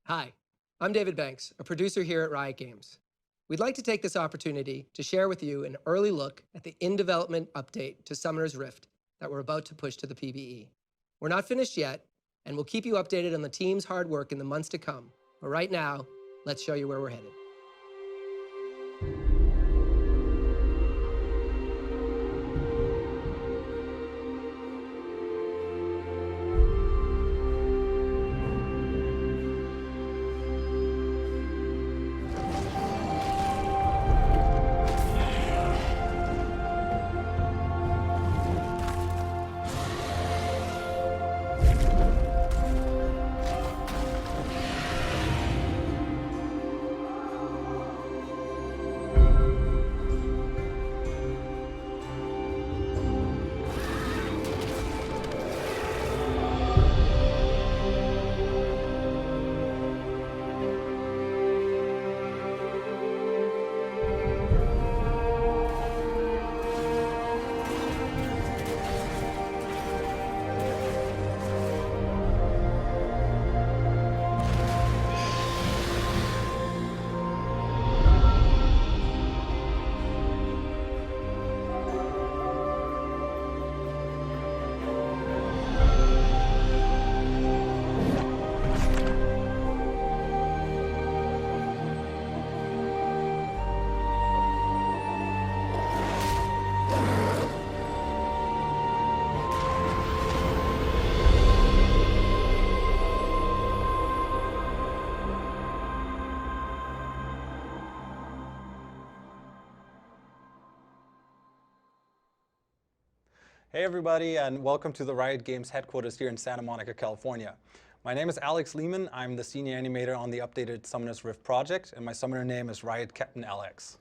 Hi, I'm David Banks, a producer here at Riot Games. We'd like to take this opportunity to share with you an early look at the in-development update to Summoner's Rift that we're about to push to the PvE. We're not finished yet, and we'll keep you updated on the team's hard work in the months to come. But right now, let's show you where we're headed. Hey everybody, and welcome to the Riot Games headquarters here in Santa Monica, California. My name is Alex Lehman. I'm the senior animator on the updated Summoner's Rift project, and my summoner name is Riot Captain LX.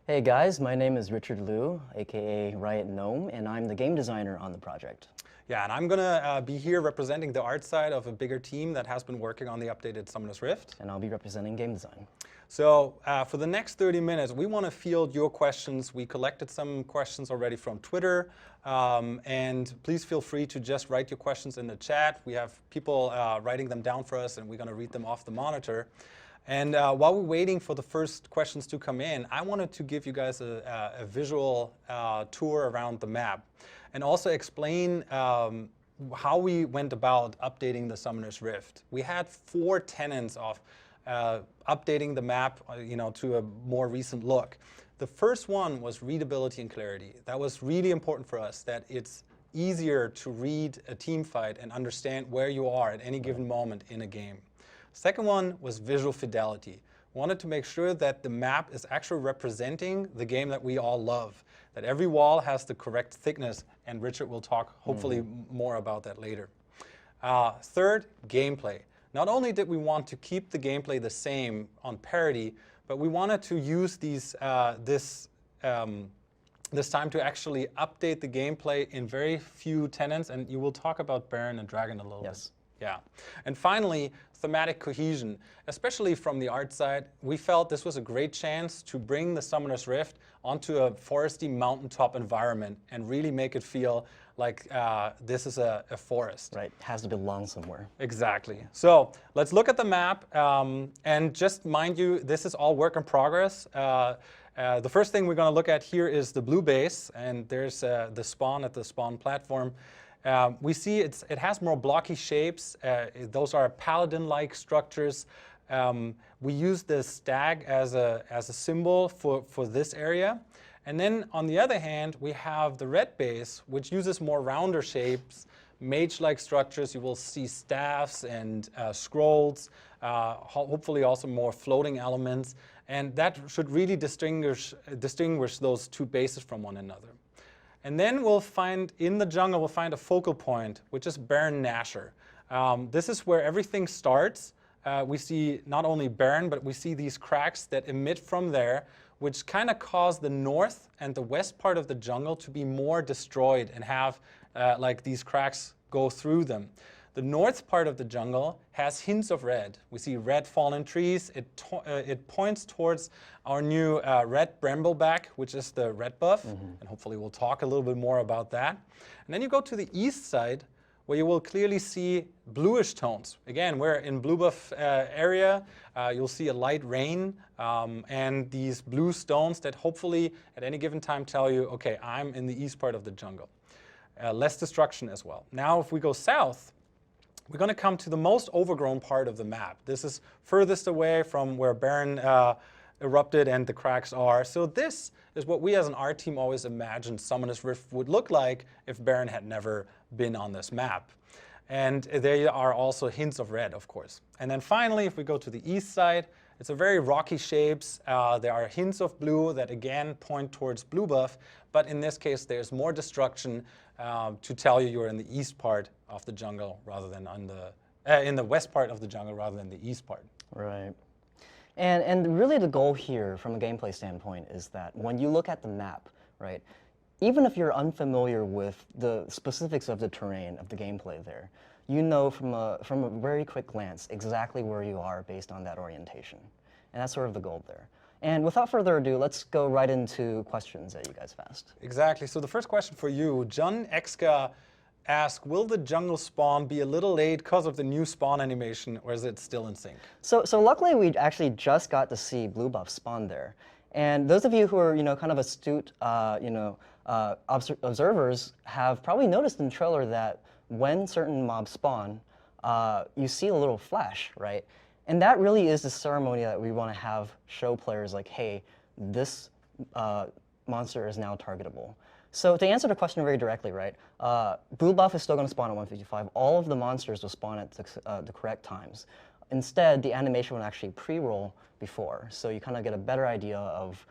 Hey guys, my name is Richard Liu, aka Riot Gnome, and I'm the game designer on the project. Yeah, and I'm gonna be here representing the art side of a bigger team that has been working on the updated Summoner's Rift. And I'll be representing game design. So for the next 30 minutes, we want to field your questions. We collected some questions already from Twitter, and please feel free to just write your questions in the chat. We have people writing them down for us, and we're going to read them off the monitor. And while we're waiting for the first questions to come in, I wanted to give you guys a visual tour around the map, and also explain how we went about updating the Summoner's Rift. We had 4 tenets of updating the map, to a more recent look. The first one was readability and clarity. That was really important for us, that it's easier to read a team fight and understand where you are at any given moment in a game. Second one was visual fidelity. We wanted to make sure that the map is actually representing the game that we all love, that every wall has the correct thickness, and Richard will talk hopefully more about that later. Third, gameplay. Not only did we want to keep the gameplay the same on parity, but we wanted to use this time to actually update the gameplay in very few tenets, and you will talk about Baron and Dragon a little bit. Yeah. And finally, thematic cohesion. Especially from the art side, we felt this was a great chance to bring the Summoner's Rift onto a foresty mountaintop environment and really make it feel like this is a forest. Right, it has to belong somewhere. Exactly. So let's look at the map, and just mind you, this is all work in progress. The first thing we're going to look at here is the blue base, and there's the spawn at the spawn platform. We see it has more blocky shapes. Those are paladin-like structures. We use the stag as a symbol for this area. And then on the other hand, we have the red base, which uses more rounder shapes, mage-like structures. You will see staffs and scrolls, hopefully also more floating elements. And that should really distinguish those two bases from one another. And then we'll find, in the jungle, we'll find a focal point, which is Baron Nashor. This is where everything starts. We see not only Baron, but we see these cracks that emit from there, which kind of cause the north and the west part of the jungle to be more destroyed and have like these cracks go through them. The north part of the jungle has hints of red. We see red fallen trees. It points towards our new red brambleback, which is the red buff. And hopefully we'll talk a little bit more about that. And then you go to the east side, where you will clearly see bluish tones. Again, we're in blue buff area. You'll see a light rain and these blue stones that hopefully at any given time tell you, okay, I'm in the east part of the jungle. Less destruction as well. Now, if we go south, we're going to come to the most overgrown part of the map. This is furthest away from where Barren erupted and the cracks are. So this is what we as an art team always imagined Summoner's Rift would look like if Barren had never been on this map. And there are also hints of red, of course. And then finally, if we go to the east side, it's a very rocky shapes. There are hints of blue that again point towards blue buff, but in this case there's more destruction to tell you you're in the east part of the jungle rather than on the in the west part of the jungle rather than the east part. Right. And really the goal here from a gameplay standpoint is that when you look at the map, right, even if you're unfamiliar with the specifics of the terrain, of the gameplay there, you know from a very quick glance exactly where you are based on that orientation. And that's sort of the goal there. And without further ado, let's go right into questions that you guys have asked. Exactly. So the first question for you, John Exka asked, will the jungle spawn be a little late because of the new spawn animation, or is it still in sync? So luckily we actually just got to see blue buff spawn there. And those of you who are, kind of astute, observers have probably noticed in the trailer that when certain mobs spawn, you see a little flash, right? And that really is the ceremony that we want to have show players like, hey, this monster is now targetable. So to answer the question very directly, right, blue buff is still going to spawn at 155. All of the monsters will spawn at the correct times. Instead, the animation will actually pre-roll before, so you kind of get a better idea of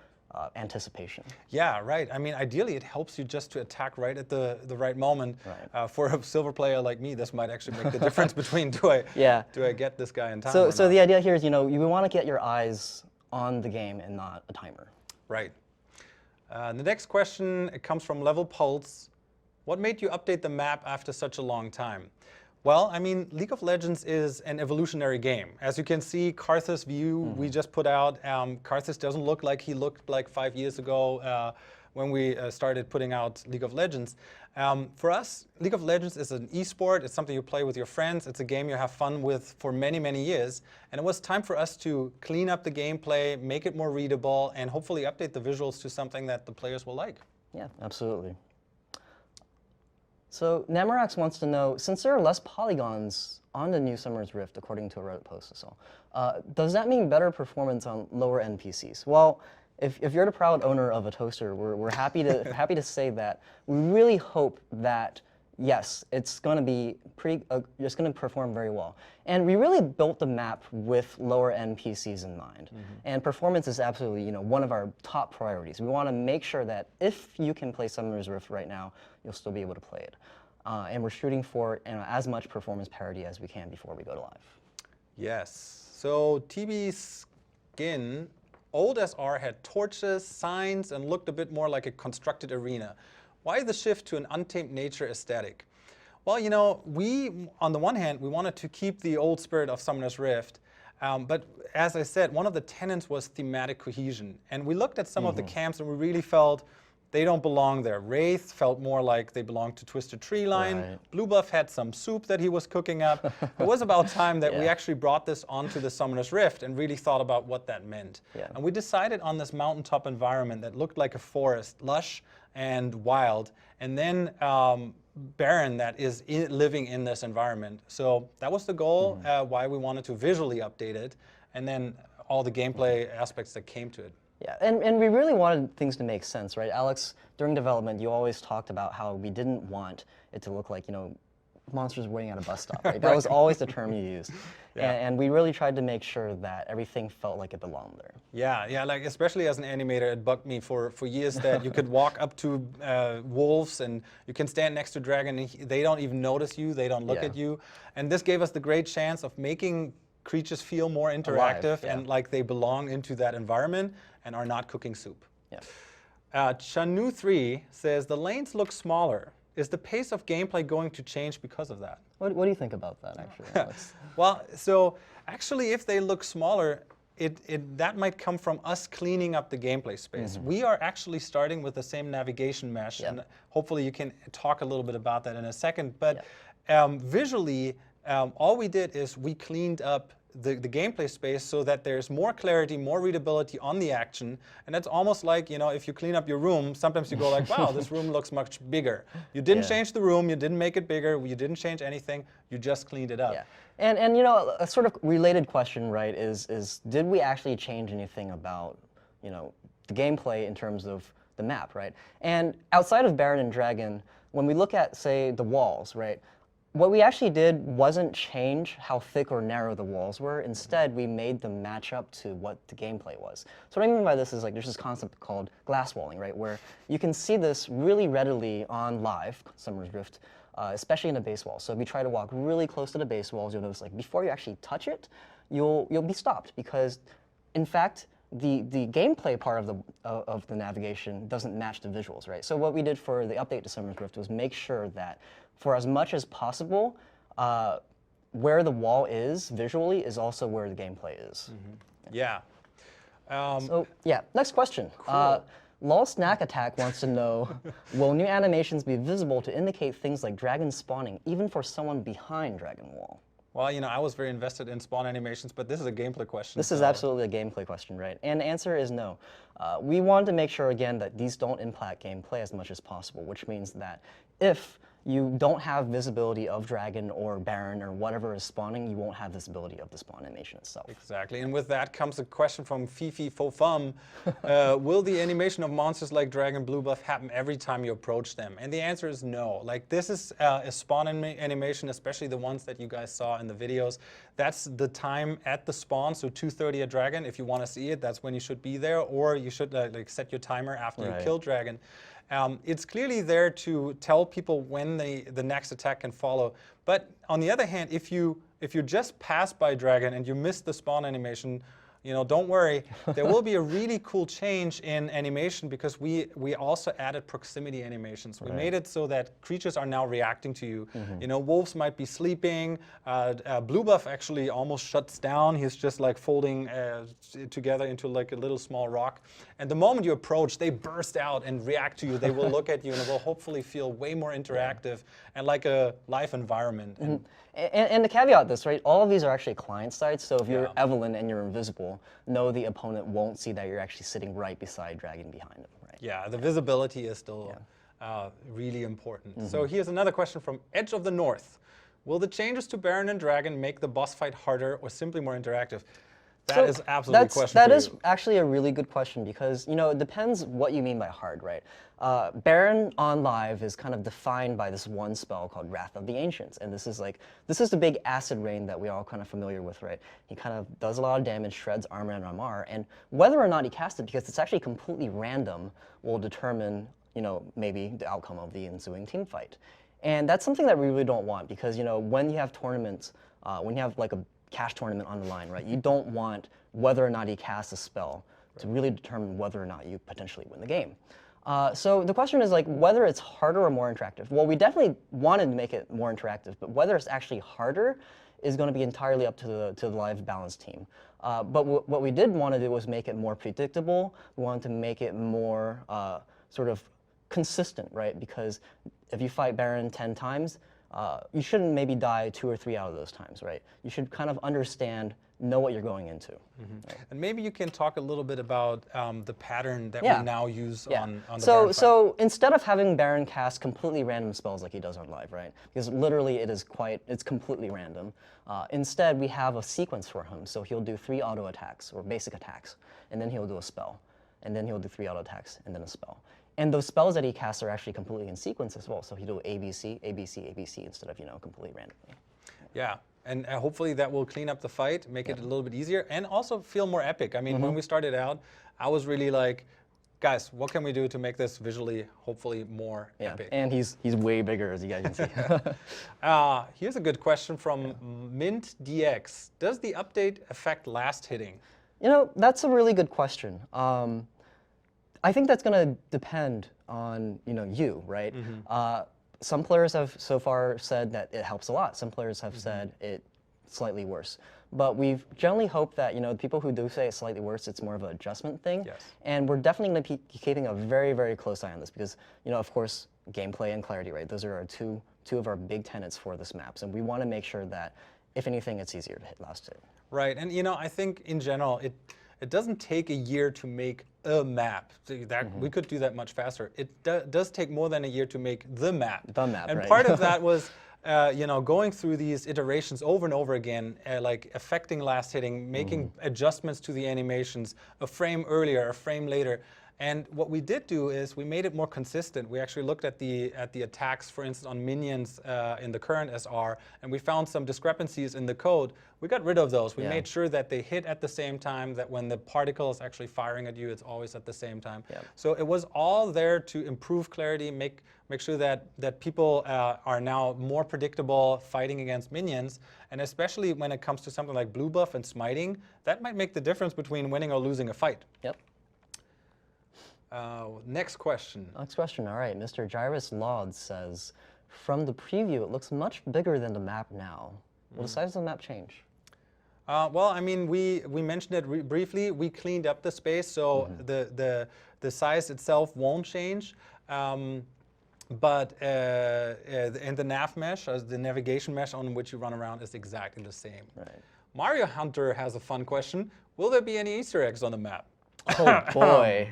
anticipation. Yeah, right. I mean, ideally, it helps you just to attack right at the right moment. Right. For a silver player like me, this might actually make the difference between do I get this guy in time or So not? the idea here is, you want to get your eyes on the game and not a timer. Right. The next question, it comes from Level Pulse. What made you update the map after such a long time? Well, I mean, League of Legends is an evolutionary game. As you can see, Karthus view we just put out, Karthus doesn't look like he looked like 5 years ago when we started putting out League of Legends. For us, League of Legends is an esport. It's something you play with your friends. It's a game you have fun with for many, many years. And it was time for us to clean up the gameplay, make it more readable, and hopefully update the visuals to something that the players will like. Yeah, absolutely. So Namarax wants to know, since there are less polygons on the new Summoner's Rift, according to a Reddit post I saw, does that mean better performance on lower end PCs? Well, if you're the proud owner of a toaster, we're happy to happy to say that we really hope that yes, it's going to be it's going to perform very well. And we really built the map with lower end PCs in mind. And performance is absolutely, one of our top priorities. We want to make sure that if you can play Summoner's Rift right now, you'll still be able to play it. And we're shooting for as much performance parity as we can before we go to live. Yes. So TB Skin, old SR had torches, signs, and looked a bit more like a constructed arena. Why the shift to an untamed nature aesthetic? Well, we, on the one hand, we wanted to keep the old spirit of Summoner's Rift, but as I said, one of the tenets was thematic cohesion. And we looked at some of the camps and we really felt they don't belong there. Wraith felt more like they belonged to Twisted Treeline. Right. Blue Buff had some soup that he was cooking up. It was about time that we actually brought this onto the Summoner's Rift and really thought about what that meant. Yeah. And we decided on this mountaintop environment that looked like a forest, lush and wild, and then Barren that is living in this environment. So that was the goal, why we wanted to visually update it, and then all the gameplay aspects that came to it. Yeah, and we really wanted things to make sense, right? Alex, during development, you always talked about how we didn't want it to look like, monsters waiting at a bus stop, right? That was always the term you used. And we really tried to make sure that everything felt like it belonged there. Yeah, like especially as an animator, it bugged me for years that you could walk up to wolves and you can stand next to dragon and they don't even notice you, they don't look at you. And this gave us the great chance of making creatures feel more interactive and like they belong into that environment and are not cooking soup. Yeah. Chanu3 says, the lanes look smaller. Is the pace of gameplay going to change because of that? What do you think about that, actually, Alex? Well, so actually if they look smaller, that might come from us cleaning up the gameplay space. We are actually starting with the same navigation mesh, and hopefully you can talk a little bit about that in a second. But visually, all we did is we cleaned up the gameplay space so that there's more clarity, more readability on the action. And that's almost like, you know, if you clean up your room, sometimes you go like, wow, this room looks much bigger. You didn't change the room, you didn't make it bigger, you didn't change anything, you just cleaned it up. Yeah. And you know, a sort of related question, right, is did we actually change anything about, you know, the gameplay in terms of the map, right? And outside of Baron and Dragon, when we look at, say, the walls, right, what we actually did wasn't change how thick or narrow the walls were. Instead, we made them match up to what the gameplay was. So what I mean by this is, like, there's this concept called glass walling, right, where you can see this really readily on live, Summer's Rift, especially in the base wall. So if you try to walk really close to the base walls, you'll notice, like, before you actually touch it, you'll be stopped because, in fact, the gameplay part of the navigation doesn't match the visuals, right? So what we did for the update to Summer's Rift was make sure that for as much as possible, where the wall is visually is also where the gameplay is. Yeah. So yeah, next question. Lol Snack Attack wants to know, will new animations be visible to indicate things like dragon spawning, even for someone behind Dragon Wall? Well, you know, I was very invested in spawn animations, but this is a gameplay question. This is absolutely a gameplay question, right? And the answer is no. We wanted to make sure, again, that these don't impact gameplay as much as possible, which means that if you don't have visibility of Dragon or Baron or whatever is spawning, you won't have visibility of the spawn animation itself. Exactly, and with that comes a question from Fifi Fofum. Will the animation of monsters like Dragon Blue Buff happen every time you approach them? And the answer is no. Like, this is a spawn animation, especially the ones that you guys saw in the videos. That's the time at the spawn, so 2:30 a Dragon. If you want to see it, that's when you should be there, or you should like set your timer after you kill Dragon. It's clearly there to tell people when the next attack can follow. But on the other hand, if you just pass by Dragon and you miss the spawn animation, you know, don't worry. There will be a really cool change in animation because we also added proximity animations. We made it so that creatures are now reacting to you. You know, wolves might be sleeping. Blue Buff actually almost shuts down. He's just like folding together into like a little small rock. And the moment you approach, they burst out and react to you. They will look at you and it will hopefully feel way more interactive and like a live environment. And to caveat this, right, all of these are actually client side, so if you're Evelyn and you're invisible, no, the opponent won't see that you're actually sitting right beside Dragon behind him, right? Yeah, the visibility is still really important. So here's another question from Edge of the North. Will the changes to Baron and Dragon make the boss fight harder or simply more interactive? That is absolutely a question That for is you. actually a really good question because, you know, it depends what you mean by hard, right? Baron on live is kind of defined by this one spell called Wrath of the Ancients, and this is the big acid rain that we're all kind of familiar with, right? He kind of does a lot of damage, shreds armor and armor, and whether or not he casts it, because it's actually completely random, will determine, you know, maybe the outcome of the ensuing team fight. And that's something that we really don't want because, you know, when you have tournaments, when you have like a cash tournament on the line, right? You don't want whether or not he casts a spell to really determine whether or not you potentially win the game. So the question is like whether it's harder or more interactive. Well, we definitely wanted to make it more interactive, but whether it's actually harder is going to be entirely up to the live balance team. But what we did want to do was make it more predictable. We wanted to make it more sort of consistent, right? Because if you fight Baron 10 times, you shouldn't maybe die 2 or 3 out of those times, right? You should kind of understand, know what you're going into. Right? And maybe you can talk a little bit about the pattern that we now use on the Baron fight. So instead of having Baron cast completely random spells like he does on live, right? Because literally it's completely random. Instead, we have a sequence for him. So he'll do 3 auto attacks or basic attacks, and then he'll do a spell. And then he'll do 3 auto attacks, and then a spell. And those spells that he casts are actually completely in sequence as well. So he'll do ABC, ABC, ABC instead of, you know, completely randomly. Yeah, and hopefully that will clean up the fight, make it a little bit easier, and also feel more epic. I mean, when we started out, I was really like, guys, what can we do to make this visually, hopefully, more epic? And he's way bigger, as you guys can see. Here's a good question from Mint DX. Does the update affect last hitting? You know, that's a really good question. I think that's going to depend on, you know, you, right? Some players have so far said that it helps a lot. Some players have said it's slightly worse. But we've generally hoped that, you know, the people who do say it's slightly worse, it's more of an adjustment thing. Yes. And we're definitely going to be keeping a very, very close eye on this because, you know, of course, gameplay and clarity, right? Those are our 2 two of our big tenets for this maps, and we want to make sure that, if anything, it's easier to hit last hit. Right, and I think in general, it doesn't take a year to make a map. So we could do that much faster. It does take more than a year to make the map. The map, and right. part of that was, going through these iterations over and over again, like affecting last hitting, making adjustments to the animations, a frame earlier, a frame later. And what we did do is we made it more consistent. We actually looked at the attacks, for instance, on minions in the current SR, and we found some discrepancies in the code. We got rid of those. We made sure that they hit at the same time, that when the particle is actually firing at you, it's always at the same time. So it was all there to improve clarity, make sure that people are now more predictable fighting against minions, and especially when it comes to something like blue buff and smiting, that might make the difference between winning or losing a fight. Yep. Next question. Next question. All right. Mr. Gyrus Laud says, from the preview, it looks much bigger than the map now. Will the size of the map change? Well, I mean, we mentioned it briefly. We cleaned up the space, so the size itself won't change. But in the nav mesh, the navigation mesh on which you run around, is exactly the same. Right. Mario Hunter has a fun question. Will there be any Easter eggs on the map? Oh boy.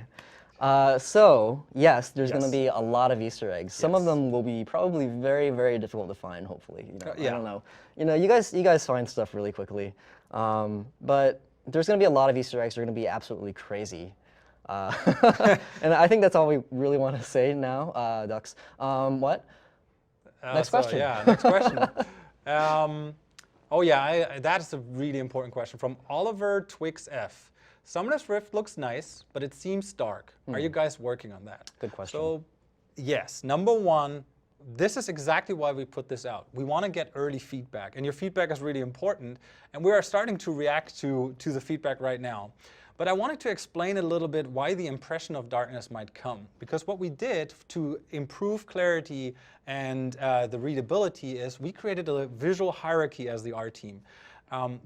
So yes, there's going to be a lot of Easter eggs. Some of them will be probably very, very difficult to find. Hopefully, I don't know. You guys find stuff really quickly, but there's going to be a lot of Easter eggs. They're going to be absolutely crazy, and I think that's all we really want to say now. Ducks. What? Next question. Yeah, next question. That is a really important question from Oliver Twix F. Summoner's Rift looks nice, but it seems dark. Are you guys working on that? Good question. So, yes, number one, this is exactly why we put this out. We want to get early feedback, and your feedback is really important, and we are starting to react to the feedback right now. But I wanted to explain a little bit why the impression of darkness might come. Because what we did to improve clarity and the readability is we created a visual hierarchy as the R team.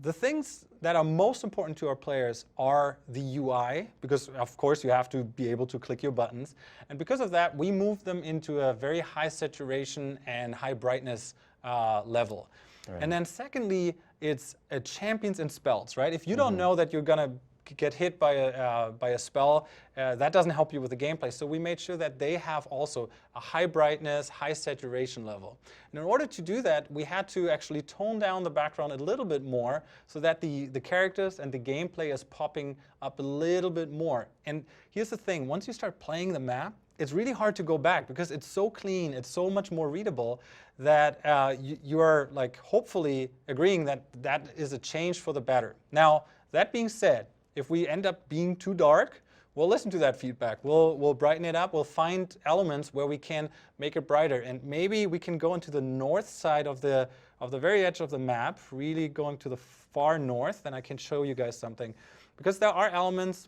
The things that are most important to our players are the UI, because of course you have to be able to click your buttons. And because of that, we moved them into a very high saturation and high brightness level. Right. And then secondly, it's champions and spells, right? If you don't know that you're gonna get hit by a spell, that doesn't help you with the gameplay. So we made sure that they have also a high brightness, high saturation level. And in order to do that, we had to actually tone down the background a little bit more so that the characters and the gameplay is popping up a little bit more. And here's the thing, once you start playing the map, it's really hard to go back because it's so clean, it's so much more readable that you are like hopefully agreeing that that is a change for the better. Now, that being said, if we end up being too dark, we'll listen to that feedback. We'll brighten it up. We'll find elements where we can make it brighter. And maybe we can go into the north side of the very edge of the map, really going to the far north, and I can show you guys something. Because there are elements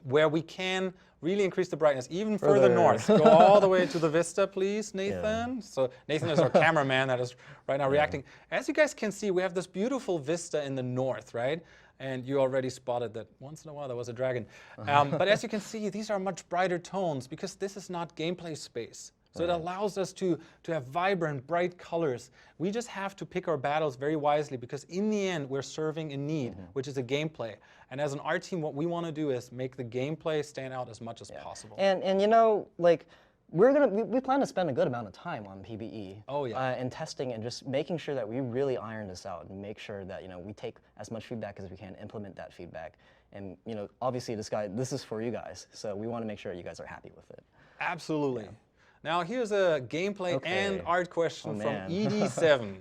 where we can really increase the brightness even further north. Go all the way to the vista, please, Nathan. Yeah. So Nathan is our cameraman that is right now reacting. As you guys can see, we have this beautiful vista in the north, right? And you already spotted that once in a while there was a dragon. But as you can see, these are much brighter tones because this is not gameplay space. So it allows us to have vibrant, bright colors. We just have to pick our battles very wisely because in the end, we're serving a need, which is a gameplay. And as an art team, what we want to do is make the gameplay stand out as much as possible. And you know, like, we plan to spend a good amount of time on PBE. Oh, yeah. And testing and just making sure that we really iron this out and make sure that, we take as much feedback as we can, implement that feedback. And, obviously this is for you guys. So we want to make sure you guys are happy with it. Absolutely. Yeah. Now here's a gameplay and art question from ED7.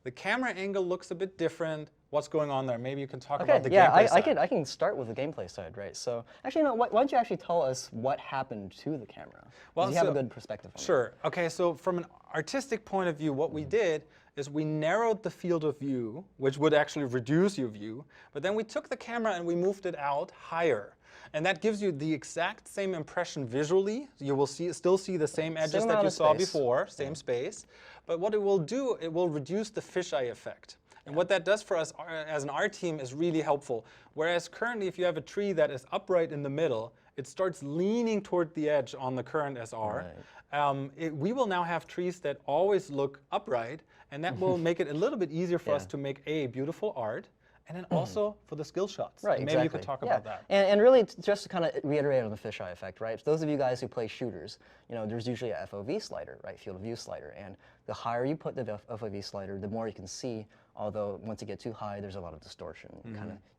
The camera angle looks a bit different. What's going on there? Maybe you can talk about the gameplay side. I can start with the gameplay side, right? So actually, no. Why don't you actually tell us what happened to the camera? Well, you have a good perspective on it. Sure. Okay. So from an artistic point of view, what we did is we narrowed the field of view, which would actually reduce your view. But then we took the camera and we moved it out higher. And that gives you the exact same impression visually. You will still see the same edges that you saw before, same space. But what it will do, it will reduce the fisheye effect. And what that does for us as an art team is really helpful. Whereas currently, if you have a tree that is upright in the middle, it starts leaning toward the edge on the current SR. Right. We will now have trees that always look upright, and that will make it a little bit easier for us to make beautiful art, and then also for the skill shots. Right, and maybe exactly. you could talk about that. And really, just to kind of reiterate on the fisheye effect, right? For those of you guys who play shooters, there's usually a FOV slider, right? Field of view slider. And the higher you put the FOV slider, the more you can see. Although once you get too high, there's a lot of distortion.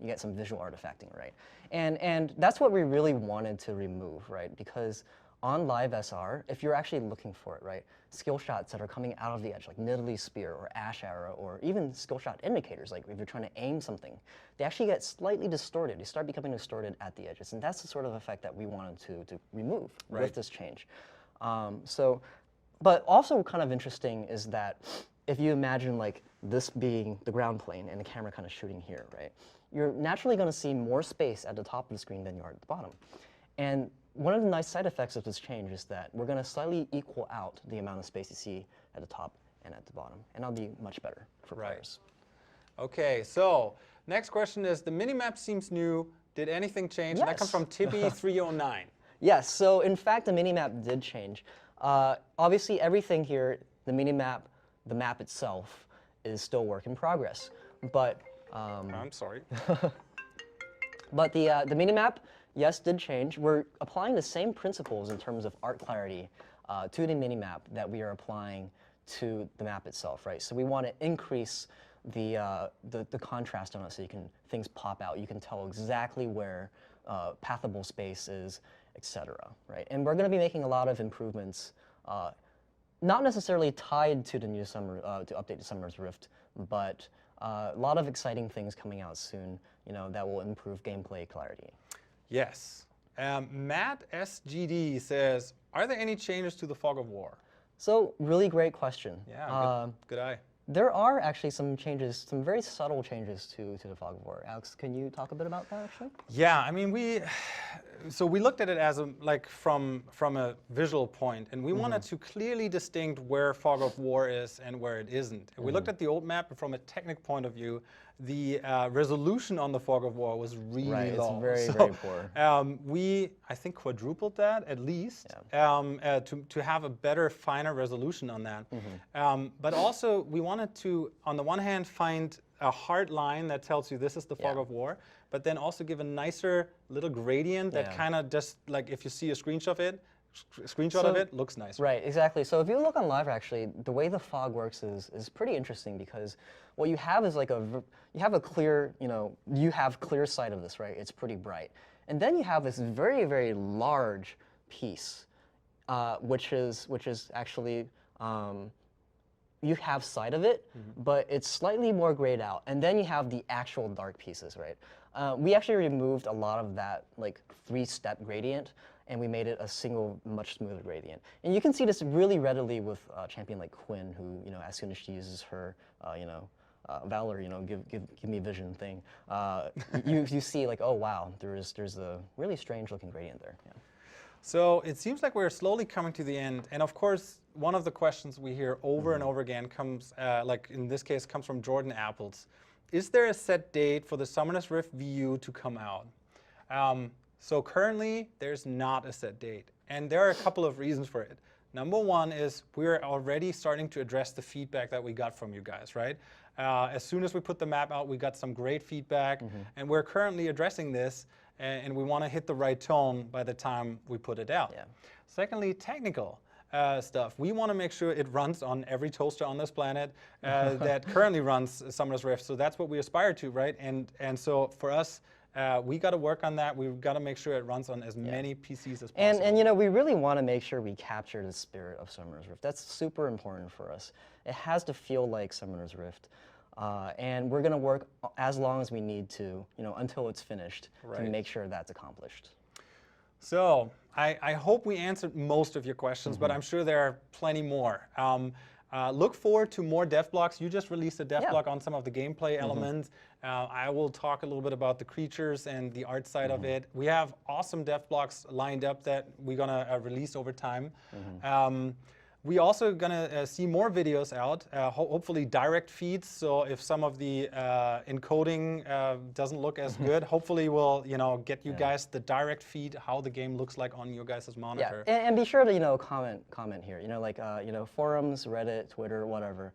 You get some visual artifacting, right? And that's what we really wanted to remove, right? Because on live SR, if you're actually looking for it, right, skill shots that are coming out of the edge, like Nidalee Spear or Ash Arrow, or even skill shot indicators, like if you're trying to aim something, they actually get slightly distorted. They start becoming distorted at the edges, and that's the sort of effect that we wanted to remove with this change. But also kind of interesting is that if you imagine like this being the ground plane and the camera kind of shooting here, right, you're naturally going to see more space at the top of the screen than you are at the bottom. And one of the nice side effects of this change is that we're going to slightly equal out the amount of space you see at the top and at the bottom, and that'll be much better for players. Okay, so next question is, the minimap seems new. Did anything change? Yes. That comes from Tibby309. Yes, so in fact, the minimap did change. Obviously, everything here, the minimap, the map itself, is still work in progress. But I'm sorry. But the minimap, yes, did change. We're applying the same principles in terms of art clarity to the minimap that we are applying to the map itself, right? So we want to increase the contrast on it so things pop out. You can tell exactly where pathable space is, etc. Right? And we're going to be making a lot of improvements, not necessarily tied to the new to update to Summer's Rift, but a lot of exciting things coming out soon, that will improve gameplay clarity. Yes. Matt SGD says, are there any changes to the Fog of War? So, really great question. Yeah, good eye. There are actually some changes, some very subtle changes to the Fog of War. Alex, can you talk a bit about that, actually? Yeah, I mean, we looked at it as from a visual point, and we wanted to clearly distinct where Fog of War is and where it isn't. And we looked at the old map, and from a technical point of view, the resolution on the Fog of War was really low. It's very poor. We, I think, quadrupled that at least to have a better, finer resolution on that. But also, we wanted to, on the one hand, find a hard line that tells you this is the Fog of War, but then also give a nicer little gradient that kind of just, like if you see a screenshot of it, looks nice. Right, exactly. So if you look on live, actually, the way the fog works is pretty interesting, because what you have is like you have clear sight of this, right? It's pretty bright. And then you have this very, very large piece, which is actually, you have sight of it, but it's slightly more grayed out. And then you have the actual dark pieces, right? We actually removed a lot of that like 3-step gradient, and we made it a single, much smoother gradient. And you can see this really readily with a champion like Quinn, who, as soon as she uses her, Valor, give me vision thing, you see like, oh wow, there's a really strange looking gradient there. Yeah. So it seems like we're slowly coming to the end. And of course, one of the questions we hear over and over again comes, like in this case, comes from Jordan Apples. Is there a set date for the Summoner's Rift VU to come out? So currently, there's not a set date. And there are a couple of reasons for it. Number one is we're already starting to address the feedback that we got from you guys, right? As soon as we put the map out, we got some great feedback. And we're currently addressing this. And we want to hit the right tone by the time we put it out. Yeah. Secondly, technical stuff. We want to make sure it runs on every toaster on this planet that currently runs Summoner's Rift. So that's what we aspire to, right? And so for us, we got to work on that. We've got to make sure it runs on as many PCs as possible. And we really want to make sure we capture the spirit of Summoner's Rift. That's super important for us. It has to feel like Summoner's Rift. And we're going to work as long as we need to, until it's finished, to make sure that's accomplished. So I hope we answered most of your questions, but I'm sure there are plenty more. Look forward to more dev blocks. You just released a dev block on some of the gameplay elements. I will talk a little bit about the creatures and the art side of it. We have awesome dev blocks lined up that we're going to release over time. We also gonna see more videos out, hopefully direct feeds. So if some of the encoding doesn't look as good, hopefully we'll get you guys the direct feed how the game looks like on your guys' monitor. Yeah, and be sure to comment here. Like forums, Reddit, Twitter, whatever.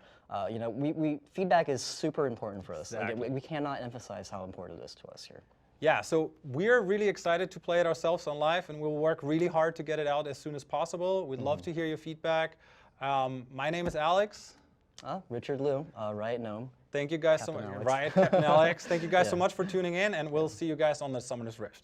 We feedback is super important for us. Exactly. Like, we cannot emphasize how important it is to us here. Yeah, so we're really excited to play it ourselves on live, and we'll work really hard to get it out as soon as possible. We'd love to hear your feedback. My name is Alex. Richard Liu, Riot Gnome. Thank you guys Captain so much. Alex. Riot Captain Alex. Thank you guys so much for tuning in, and we'll see you guys on the Summoner's Rift.